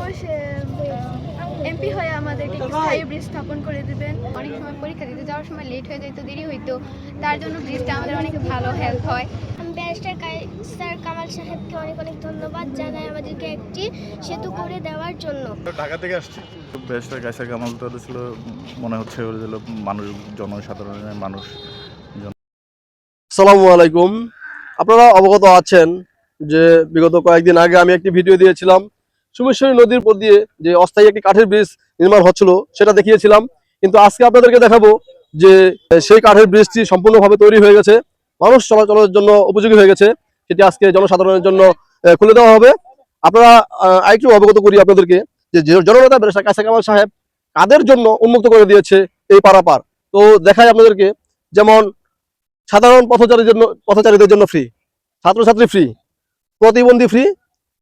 মানুষ এমপি হয়ে আমাদেরকে স্থায়ী ব্রিজ স্থাপন করে দেবেন। অনেক সময় পরীক্ষা দিতে যাওয়ার সময় লেট হয়ে যেত, দেরি হইতো, তার জন্য ব্রিজটা আমাদের অনেক ভালো হেল্প হয়। ব্যারিস্টার কায়সার কামাল সাহেবকে অনেক অনেক ধন্যবাদ জানাই আমাদেরকে একটি সেতু করে দেওয়ার জন্য। ঢাকা থেকে আসছি। ব্যারিস্টার কায়সার কামাল তো ছিল মনে হচ্ছে মানুষ, জনসাধারণের মানুষ। আসসালামু আলাইকুম। আপনারা অবগত আছেন যে বিগত কয়েকদিন আগে আমি একটি ভিডিও দিয়েছিলাম সুমেশ্বরী নদীর উপর দিয়ে যে অস্থায়ী একটি কাঠের ব্রিজ নির্মাণ হচ্ছিল, সেটা দেখিয়েছিলাম। কিন্তু আজকে আপনাদেরকে দেখাবো যে সেই কাঠের ব্রিজটি সম্পূর্ণভাবে তৈরি হয়ে গেছে, মানুষ চলাচলের জন্য উপযোগী হয়ে গেছে। সেটি আজকে জনসাধারণের জন্য খুলে দেওয়া হবে। আপনারা আরেকটু অবগত করি আপনাদেরকে যে জননেতা ব্যারিস্টার কায়সার কামাল সাহেব কাদের জন্য উন্মুক্ত করে দিয়েছে এই পারাপার। তো দেখাই আপনাদেরকে, যেমন সাধারণ পথচারীদের জন্য ফ্রি, ছাত্রছাত্রী ফ্রি, প্রতিবন্ধী free,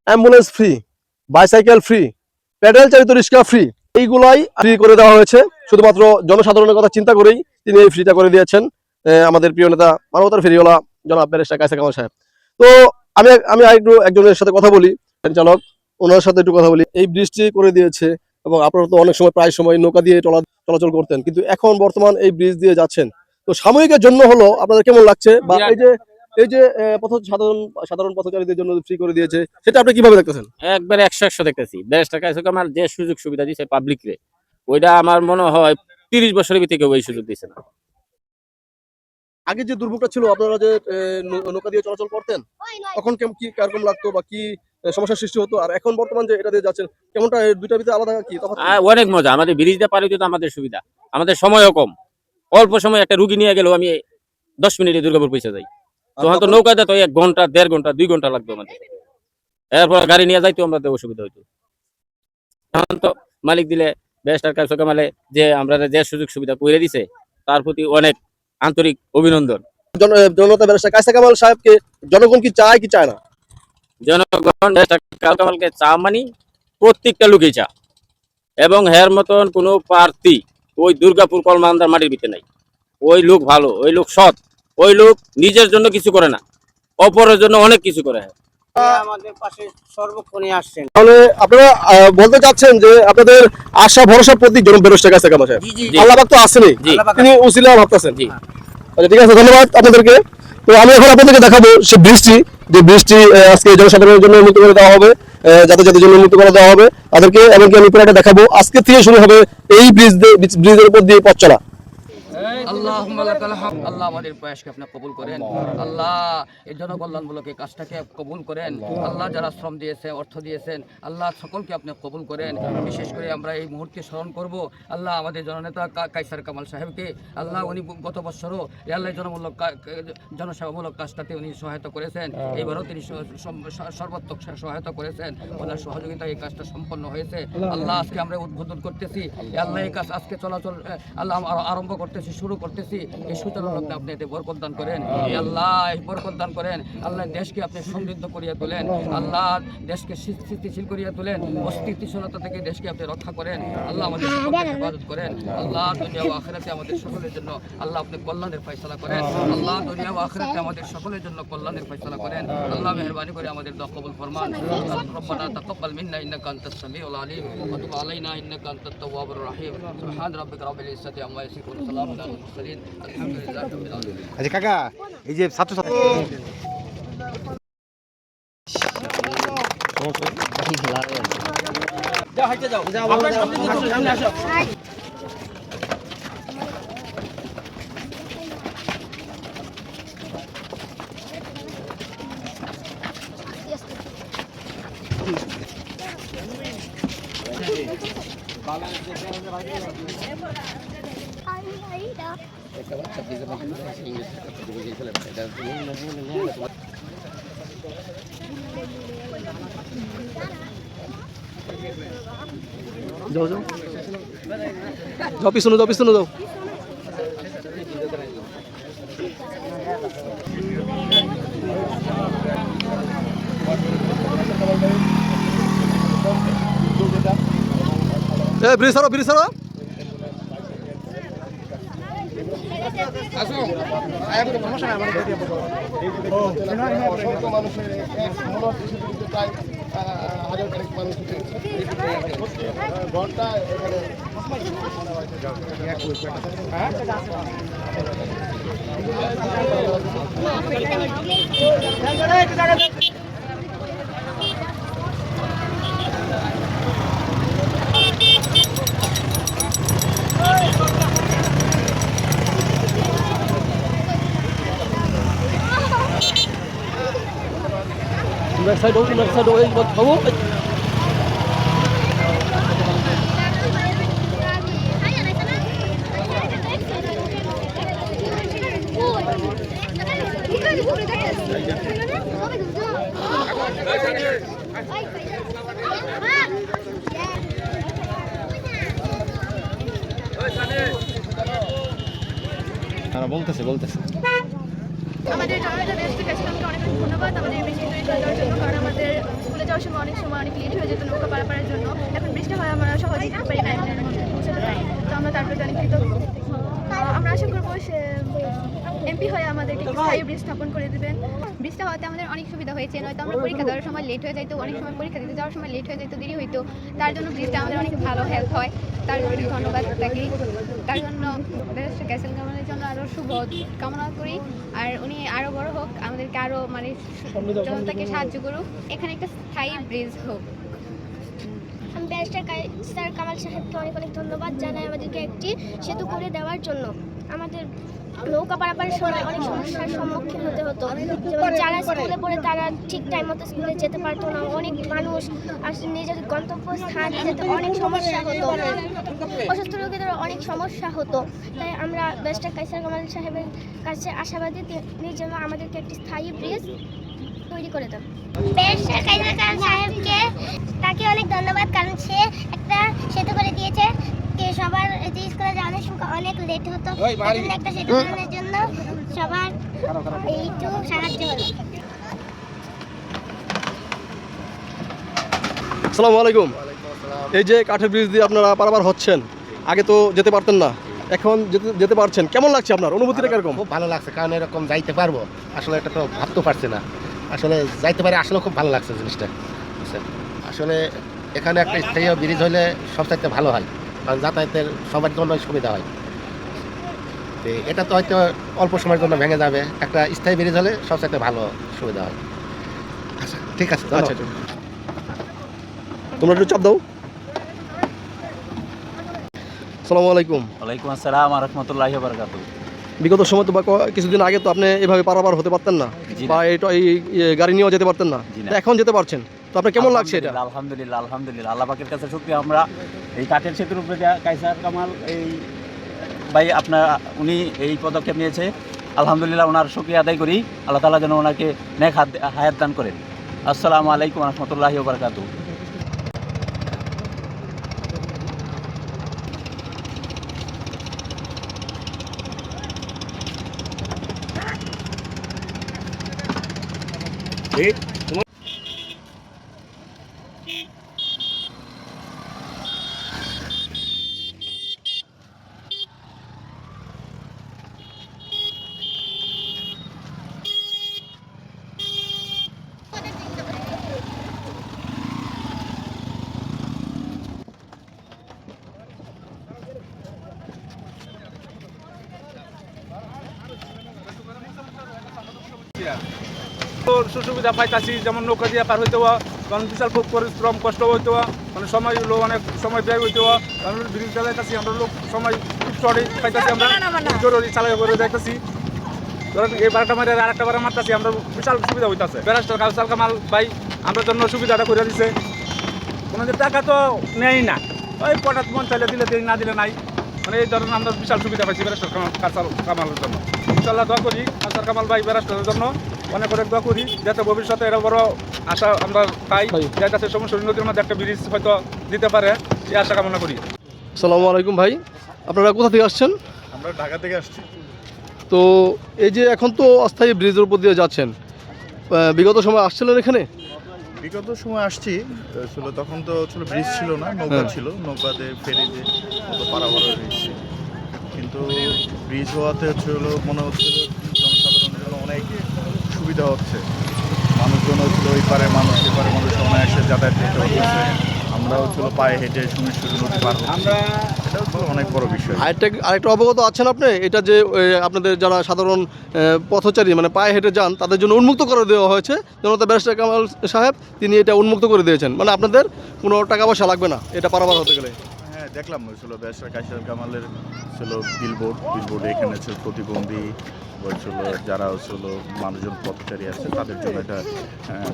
ambulance free, bicycle free, pedal চালিত রিক্সা ফ্রি। এইগুলাই ফ্রি করে দেওয়া হয়েছে। শুধুমাত্র জনসাধারণের কথা চিন্তা করেই তিনি এই ফ্রিটা করে দিয়েছেন আমাদের প্রিয় নেতা, মানবতার ফেরিওয়ালা জনাব ব্যারিস্টার কায়সার কামাল সাহেব। তো আমি আরেকটু একজনের সাথে কথা বলি, চালক, ওনার সাথে একটু কথা বলি। এই ব্রিজটি করে দিয়েছে এবং আপনারা তো অনেক সময় প্রায় সময় নৌকা দিয়ে চলাচল করতেন, কিন্তু এখন বর্তমান এই ব্রিজ দিয়ে যাচ্ছেন। তো সাময়িকের জন্য হলো আপনাদের কেমন লাগছে, বা এই যে সাধারণ পথচারীদের জন্য ফ্রি করে দিয়েছে, সেটা আপনি কিভাবে দেখতেছেন? একবারে 100 দেখতেছি। ব্যারিস্টার কায়সার কামাল যে সুযোগ সুবিধা দিচ্ছে পাবলিক রে, ওইটা আমার মনে হয় 30 বছরের ভিতরে কেউ এই সুযোগ দিচ্ছে না। আগে যে দুর্ভোগটা ছিল, আপনারা যে নৌকা দিয়ে চলাচল করতেন, তখন কিরকম লাগতো বা কি সমস্যার সৃষ্টি হতো, আর এখন বর্তমান যে এটা দিয়ে যাচ্ছেন, কেমনটা দুইটার ভিতরে আলাদা কি তফাৎ? অনেক মজা। আমাদের ব্রিজটা পার হইতে তো আমাদের সুবিধা, আমাদের সময়ও কম। অল্প সময় একটা রুগী নিয়ে গেলেও আমি 10 মিনিটে দুর্গাপুর পৌঁছে যাই। তখন তো নৌকাতে তো 1 ঘন্টা, 1.5 ঘন্টা, 2 ঘন্টা লাগতো আমাদের। এরপর গাড়ি নিয়ে যাইতো আমাদের অসুবিধা হইতো। এখন তো মালিক দিলে, ব্যারিস্টার কায়সার কামালে যে আমরা যে সুযোগ সুবিধা করে দিছে, তার প্রতি অনেক আন্তরিক অভিনন্দন। জনতা ব্যারিস্টার কায়সার কামাল সাহেবকে জনগণ কি চায় কি চায় না? জনগণ ব্যারিস্টার কায়সার কামালকে চা মানি, প্রত্যেকটা লোকই চা। এবং হের মতন কোনো প্রার্থী ওই দুর্গাপুর কলমান্দার মাটির ভিতরে নাই। ওই লোক ভালো, ওই লোক সৎ, ওই লোক নিজের জন্য কিছু করে না, অপরের জন্য অনেক কিছু করে। আমাদের পাশে সর্বক্ষণই আসছেন। তাহলে আপনারা বলতে চাচ্ছেন যে আপনাদের আশা ভরসা প্রতীক জনাব ব্যারিস্টার কায়সার কামাল সাহেব। আল্লাহ পাক তো আসেনই, তিনি উসিলা ভাবতেছেন। আচ্ছা, ঠিক আছে, ধন্যবাদ আপনাদেরকে। তো আমি এখন আপনাদেরকে দেখাবো সে ব্রিজটি, যে ব্রিজটি আজকে জনসাধারণের জন্য উন্মুক্ত করে দেওয়া হবে, যাতায়াতের জন্য উন্মুক্ত করে দেওয়া হবে তাদেরকে। এমনকি আমি পুরোটা দেখাবো, আজকে থেকে শুরু হবে এই ব্রিজের উপর দিয়ে পথ চলা। আল্লাহ আমাদের প্রয়াসকে আপনি কবুল করেন। আল্লাহ এই জনকল্যাণমূলক এই কাজটাকে কবুল করেন। আল্লাহ যারা শ্রম দিয়েছেন, অর্থ দিয়েছেন, আল্লাহ সকলকে আপনি কবুল করেন। বিশেষ করে আমরা এই মুহূর্তে স্মরণ করব আল্লাহ আমাদের জননেতা কায়সার কামাল সাহেবকে। আল্লাহ উনি গত বছরও আল্লাহ জনসেবামূলক কাজটাতে উনি সহায়তা করেছেন, এইবারও তিনি সর্বাত্মক সহায়তা করেছেন। ওনার সহযোগিতায় এই কাজটা সম্পন্ন হয়েছে। আল্লাহ আজকে আমরা উদ্বোধন করতেছি, আল্লাহ এই কাজ আজকে চলাচল আল্লাহ আরম্ভ করতেছি, শুরু করতেছি। এই সূচনা লগ্নে আপনি এতে বরকত দান করেন আল্লাহ, এই বরকত দান করেন আল্লাহ। দেশকে আপনি সমৃদ্ধ করিয়া তোলেন আল্লাহ, দেশকে স্থিতিশীল করিয়া তোলেন, অস্থিতিশীলতা থেকে দেশকে আপনি রক্ষা করেন আল্লাহ। আমাদের সকলকে হেফাজত করেন আল্লাহ। দুনিয়া ও আখিরাতে আমাদের সকলের জন্য আল্লাহ আপনি কল্যাণের ফয়সালা করেন আল্লাহ। দুনিয়া ও আখিরাতে আমাদের সকলের জন্য কল্যাণের ফয়সালা করেন আল্লাহ। মেহেরবানি করে আমাদের দোয়া কবুল ফরমান। রব্বানা তাকাব্বাল মিন্না ইন্নাকা আনতাস সামিউল আলিম ওয়া তুব আলাইনা ইন্নাকা আনতাত তাওয়াবুর রহিম। সুবহান রাব্বিকা রাব্বিল ইজ্জাতি আম্মা ইয়াসিফুন, সালামুন আলাল মুরসালিন, আলহামদুলিল্লাহি রাব্বিল আলামিন। আচ্ছা কাকা, এই যে ছাত্রছাত্রী যাও যাও যাও, পিছনে যাও, পিছনে যাও। ব্রিজ ছাড়ো, ব্রিজ ছাড়ো। সমস্যা প্রায় হাজার খানিক মানুষ ঘন্টা এখানে Backside over, vamos. বলতেছে আমাদের জনতা দেশকে কাছে অনেক ধন্যবাদ আমাদের বেশি তৈরি করে দেওয়ার জন্য, কারণ আমাদের স্কুলে যাওয়ার সময় অনেক লেট হয়ে যেত নৌকা পারাপারের জন্য। এখন বৃষ্টি হয় আমরা সহজে যেতে পারি, টাইমের মধ্যে পৌঁছাতে পারি। তো আমরা তার প্রতি অনেক কৃতজ্ঞ। আমরা আশা করবো সে এমপি হয়ে আমাদেরকে স্থায়ী ব্রিজ স্থাপন করে দেবেন। ব্রিজটা হওয়াতে আমাদের অনেক সুবিধা হয়েছে, নয়তো আমরা পরীক্ষা দেওয়ার সময় লেট হয়ে যাইতো, অনেক সময় পরীক্ষা দিতে যাওয়ার সময় লেট হয়ে যেত, দেরি হইতো। তার জন্য ব্রিজটা আমাদের অনেক ভালো হেল্প হয়, তার জন্য ধন্যবাদ তাকে। তার জন্য ব্যারিস্টার কাইসার কামালের জন্য আরও শুভ কামনা করি, আর উনি আরও বড় হোক, আমাদেরকে আরও জনতাকে সাহায্য করুক, এখানে একটা স্থায়ী ব্রিজ হোক। আমি ব্যারিস্টার কাইসার কামাল সাহেবকে অনেক ধন্যবাদ জানাই আমাদেরকে একটি সেতু করে দেওয়ার জন্য। আমাদের নৌকা পারাপারের সময় অনেক সমস্যার সম্মুখীন হতে হতো, যেমন যারা স্কুলে পড়ে তারা ঠিক টাইম মতো স্কুলে যেতে পারতো না, অনেক মানুষ আর নিজের গন্তব্যস্থানে যেতে অনেক সমস্যা হতো, অসুস্থ রোগীদের অনেক সমস্যা হতো। তাই আমরা ব্যারিস্টার কাইসার কামাল সাহেবের কাছে আশাবাদী তিনি যেন আমাদেরকে একটি স্থায়ী ব্রিজ তৈরি করে দেন। ব্যারিস্টার কাইসার কামাল সাহেবকে তাকে অনেক ধন্যবাদ, কারণ সে একটা সেতু করে দিয়েছে। সবার যে স্কুলে যাওয়ার সময় অনেক লেট হতো, একটা সেতু বানানোর জন্য সবার এইটু সাহায্য হলো। আসসালামু আলাইকুম। এই যে কাঠের ব্রিজ দিয়ে আপনারা পারাপার হচ্ছেন, আগে তো যেতে পারতেন না, এখন যেতে পারছেন, কেমন লাগছে আপনার অনুভূতিটা কিরকম? খুব ভালো লাগছে, কারণ এরকম যাইতে পারবো আসলে এটা তো ভাবতে পারছি না, আসলে যাইতে পারে, আসলে খুব ভালো লাগছে জিনিসটা। আসলে এখানে একটা স্থায়ী ব্রিজ হলে সবচাইতে ভালো হয়, কারণ যাতায়াতের সবার জন্য সুবিধা হয়। তো এটা তো হয়তো অল্প সময়ের জন্য ভেঙে যাবে, একটা স্থায়ী ব্রিজ হলে সবচাইতে ভালো সুবিধা হয়। আচ্ছা ঠিক আছে, আচ্ছা তোমরা একটু চাপ দাও। আসসালামু আলাইকুম। ওয়ালাইকুম আসসালাম ওয়া রাহমাতুল্লাহি ওয়া বারাকাতুহু। বিগত সময় তো বা কিছুদিন আগে তো আপনি এভাবে পারাপার হতে পারতেন না, বা এই গাড়ি নিয়েও যেতে পারতেন না, এখন যেতে পারছেন, তো আপনার কেমন লাগছে এটা? আলহামদুলিল্লাহ আল্লাহ পাকের কাছে শুকরিয়া। আমরা এই কাঠের সেতুর উপরে কাইসার কামাল এই ভাই উনি এই পদক্ষেপ নিয়েছে, আলহামদুলিল্লাহ ওনার শুকরিয়া আদায় করি। আল্লাহ তাআলা যেন ওনাকে নেক হায়াত দান করেন। আসসালামু আলাইকুম ওয়া রাহমাতুল্লাহি ওয়া বারাকাতুহু। সুবিধা পাইতাছি, যেমন নৌকা দিয়ে পার হইতে হওয়া, কারণ বিশাল খুব পরিশ্রম কষ্ট হইতে হওয়া, মানে সময় হলো অনেক সময় ব্যয় হইতে হওয়া, কারণ ব্রিজ চালাইতেছি আমরা লোক সময় খুব শর্টে পাইতেছি, আমরা জরুরি চালাই করে দেখতেছি। ধরেন এই বারোটা মারে আর একটা বারে মারতেছি, আমরা বিশাল সুবিধা হইতেছে। ব্যারিস্টার কাইসার কামাল ভাই আমরা জন্য সুবিধাটা করে দিচ্ছে, কোনো যে টাকা তো নেই না, ওই হঠাৎ মন চাইলে দিলে দিই, না দিলে নাই, মানে এই ধরনের আমরা বিশাল সুবিধা পাইছি ব্যারিস্টার কাইসার কামালের জন্য। ইনশাআল্লাহ দোয়া করি কাইসার কামাল ভাই ব্যারিস্টারের জন্য অনেক দোয়া করি, যাতে ভবিষ্যতে এরা বড় আশা আমরা পাই, যার কাছে সমস্যা নদীর মধ্যে একটা ব্রিজ হয়তো দিতে পারে, এই আশা কামনা করি। আসসালামু আলাইকুম ভাই, আপনারা কোথা থেকে আসছেন? আমরা ঢাকা থেকে আসছি। তো এই যে এখন তো অস্থায়ী ব্রিজের উপর দিয়ে যাচ্ছেন, বিগত সময় আসছিলেন এখানে? বিগত সময় আসছি, তখন তো ব্রিজ ছিল না, নৌকা ছিল, নৌকাতে ফেরিতে পারাপার হয়েছে, কিন্তু ব্রিজ হওয়াতে মনে হচ্ছে জনসাধারণের জন্য অনেক সুবিধা হচ্ছে, মানুষজন জন্য হচ্ছিল ওই পারে মানুষ এপারে মানুষ অনায়াসে যাতায়াত করতে পারতেছে। আমরাও ছিল পায়ে হেঁটে সুমিশ্বরী নদী পার হচ্ছি, এটা হচ্ছে অনেক বড় বিষয়। আরেকটা অবগত আছেন আপনি, এটা যে আপনাদের যারা সাধারণ পথচারী মানে পায়ে হেঁটে যান তাদের জন্য উন্মুক্ত করে দেওয়া হয়েছে। জনতা ব্যারিস্টার কামাল সাহেব তিনি এটা উন্মুক্ত করে দিয়েছেন, মানে আপনাদের কোনো টাকা পয়সা লাগবে না এটা পারাপার হতে গেলে। হ্যাঁ, দেখলাম ছিল ব্যারিস্টার কাইসার কামালের ছিল বিলবোর্ডে এখানে ছিল প্রতিবন্ধী ছিল যারা ছিল মানুষজন পথচারী আছে তাদের জন্য এটা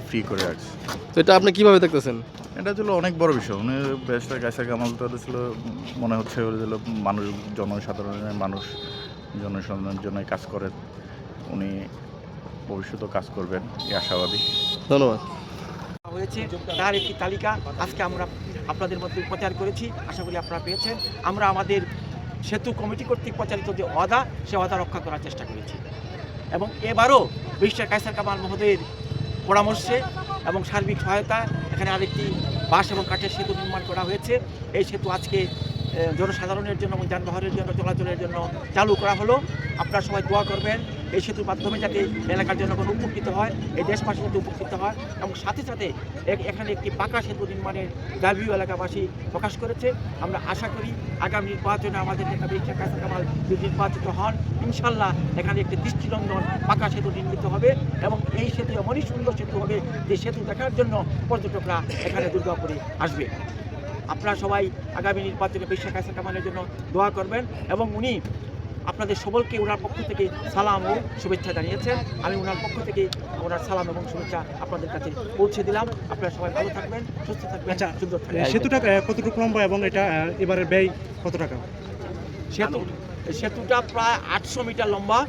ফ্রি করে রাখছে। তো এটা আপনি কীভাবে দেখতেছেন? এটা ছিল অনেক বড় বিষয়। উনি ব্যারিস্টার কাইসার কামাল তো ছিল মনে হচ্ছে ছিল মানুষ জনসাধারণের জনসাধারণের জন্য কাজ করেন, উনি ভবিষ্যতেও কাজ করবেন এই আশাবাদী। ধন্যবাদ। হয়েছে তার একটি তালিকা আজকে আমরা আপনাদের মধ্যে প্রচার করেছি, আশা করি আপনারা পেয়েছেন। আমরা আমাদের সেতু কমিটি কর্তৃক প্রচারিত যে ওয়াদা সে ওয়াদা রক্ষা করার চেষ্টা করেছি এবং এবারও ব্যারিস্টার কাইসার কামাল মহোদয়ের পরামর্শে এবং সার্বিক সহায়তা এখানে আরেকটি বাঁশ এবং কাঠের সেতু নির্মাণ করা হয়েছে। এই সেতু আজকে জনসাধারণের জন্য এবং যানবাহনের জন্য চলাচলের জন্য চালু করা হলো। আপনারা সবাই দোয়া করবেন এই সেতুর মাধ্যমে যাতে এলাকার জনগণ উপকৃত হয়, এই দেশবাসী যাতে উপকৃত হয় এবং সাথে সাথে এখানে একটি পাকা সেতু নির্মাণের দাবিও এলাকাবাসী প্রকাশ করেছে। আমরা আশা করি আগামী নির্বাচনে আমাদের নেতা ব্যারিস্টার কাইসার কামাল যদি নির্বাচিত হন, ইনশাল্লাহ এখানে একটি দৃষ্টিনন্দন পাকা সেতু নির্মিত হবে এবং এই সেতু এমনই সুন্দর সেতু হবে যে সেতু দেখার জন্য পর্যটকরা এখানে দুর্গাপুরে আসবে। আপনারা সবাই আগামী নির্বাচনে ব্যারিস্টার কাইসার কামালের জন্য দোয়া করবেন এবং উনি আপনাদের সকলকে ওনার পক্ষ থেকে সালাম ও শুভেচ্ছা জানিয়েছেন। আমি ওনার পক্ষ থেকে ওনার সালাম এবং শুভেচ্ছা আপনাদের কাছে পৌঁছে দিলাম। আপনারা সবাই ভালো থাকবেন, সুস্থ থাকবেন, সুন্দর থাকবেন। সেতুটা কতটুকু লম্বা এবং এটা এবারের ব্যয় কত টাকা? সেতুটা প্রায় 800 মিটার লম্বা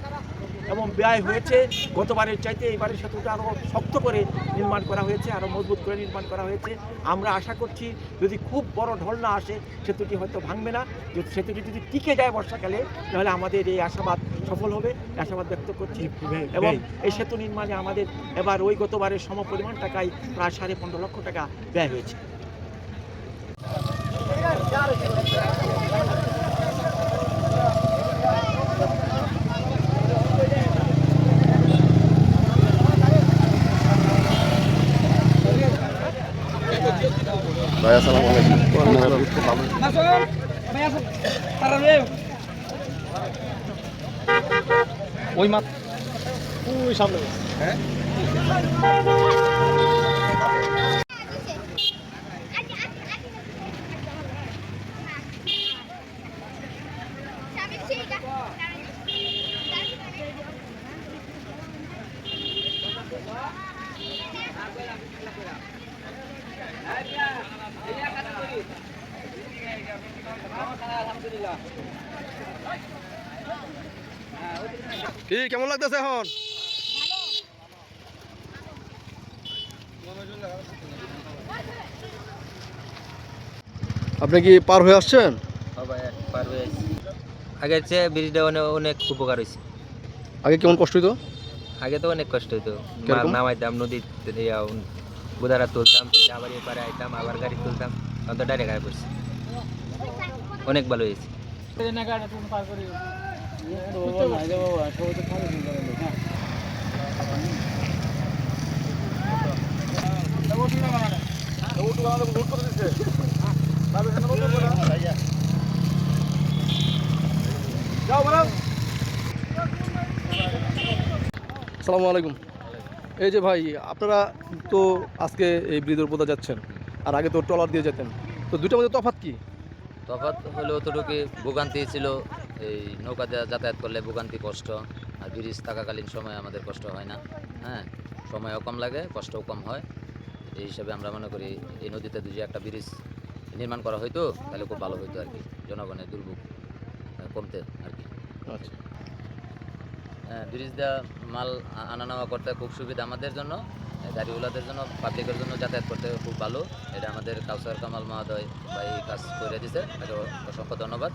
এবং ব্যয় হয়েছে গতবারের চাইতে এবারের সেতুটা আরও শক্ত করে নির্মাণ করা হয়েছে, আরও মজবুত করে নির্মাণ করা হয়েছে। আমরা আশা করছি যদি খুব বড় ঢল না আসে সেতুটি হয়তো ভাঙবে না। যদি সেতুটি যদি টিকে যায় বর্ষাকালে তাহলে আমাদের এই আশাবাদ সফল হবে, আশাবাদ ব্যক্ত করছি। এবং এই সেতু নির্মাণে আমাদের এবার ওই গতবারের সমপরিমাণ টাকায় প্রায় 15.5 লক্ষ টাকা ব্যয় হয়েছে। ভাই আসসালামু আলাইকুম। ওই মাত্র ওই সামনে হ্যাঁ কেমন লাগতেছে এখন? আপনি কি পার হয়ে আসছেন? আগের চেয়ে ব্রিজটা অনেক উপকার হয়েছে। আগে কেমন কষ্ট হইতো? আগে তো অনেক কষ্ট হইতো, নামাইতাম নদীতে বুধারা তুলতাম, আবার এপারে আইতাম, আবার গাড়ি তুলতাম, তখন তো ডাইরেক্ট গায়ে পড়ছি। অনেক ভালো হয়েছে। আসসালামু আলাইকুম। এই যে ভাই আপনারা তো আজকে এই ব্রিজের উপর যাচ্ছেন, আর আগে তো ট্রলার দিয়ে যেতেন, তো দুইটার মধ্যে তফাৎ কি? তফাৎ হলো অতটুকু ভোগান্তি ছিল, এই নৌকা যাতায়াত করলে ভোগান্তি কষ্ট, আর ব্রিজ থাকাকালীন সময় আমাদের কষ্ট হয় না। হ্যাঁ, সময়ও কম লাগে, কষ্টও কম হয়। এই হিসাবে আমরা মনে করি এই নদীতে যদি একটা ব্রিজ নির্মাণ করা হইতো তাহলে খুব ভালো হইতো আর কি, জনগণের দুর্ভোগ কমতে আর কি। আচ্ছা, ব্রিজ দেওয়া মাল আনা নেওয়া করতে খুব সুবিধা আমাদের জন্য, গাড়িওয়ালাদের জন্য, পাবলিকের জন্য যাতায়াত করতে খুব ভালো। এটা আমাদের কাউসার কামাল মহোদয় বা এই কাজ করে দিয়েছে, তাকে অসংখ্য ধন্যবাদ।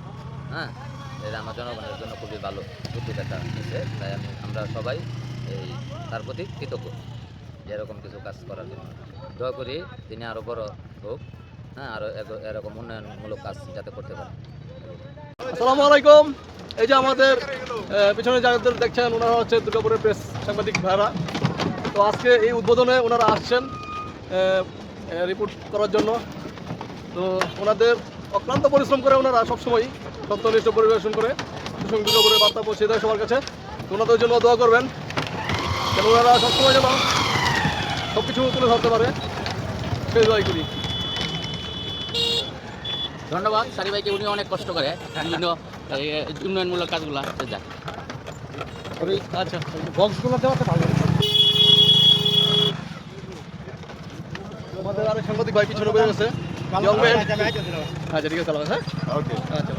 হ্যাঁ, এটা আমার জনগণের জন্য খুবই ভালো উদ্যোগ একটা নিচ্ছে, তাই আমরা সবাই এই তার প্রতি কৃতজ্ঞ যে এরকম কিছু কাজ করার জন্য। দয়া করি তিনি আরও বড় হোক, হ্যাঁ, আরও এরকম উন্নয়নমূলক কাজ যাতে করতে পারে। আসসালামু আলাইকুম। এই যে আমাদের পিছনে যাদের দেখছেন ওনারা হচ্ছে দুর্গাপুরের প্রেস সাংবাদিক ভাইরা। তো আজকে এই উদ্বোধনে ওনারা আসছেন রিপোর্ট করার জন্য। তো ওনাদের অক্লান্ত পরিশ্রম করে ওনারা সবসময় তথ্যনিষ্ঠ পরিবেশন করে সুসংগঠিত করে বার্তা পৌঁছে দেয় সবার কাছে। তো ওনাদের জন্য দোয়া করবেন যেন ওনারা সবসময় যেন সব কিছু তুলে ধরতে পারে, সেই দোয়াই করি। ধন্যবাদ সারি ভাইকে, উনি অনেক কষ্ট করে বিভিন্ন উন্নয়নমূলক কাজগুলো যায়। আচ্ছা, বক্সগুলো দেওয়াতে ভালো। আমাদের আরেক সাংবাদিক ভাই পিছনে বসে গেছে। আচ্ছা ঠিক আছে, চালাবে। হ্যাঁ ওকে, আচ্ছা।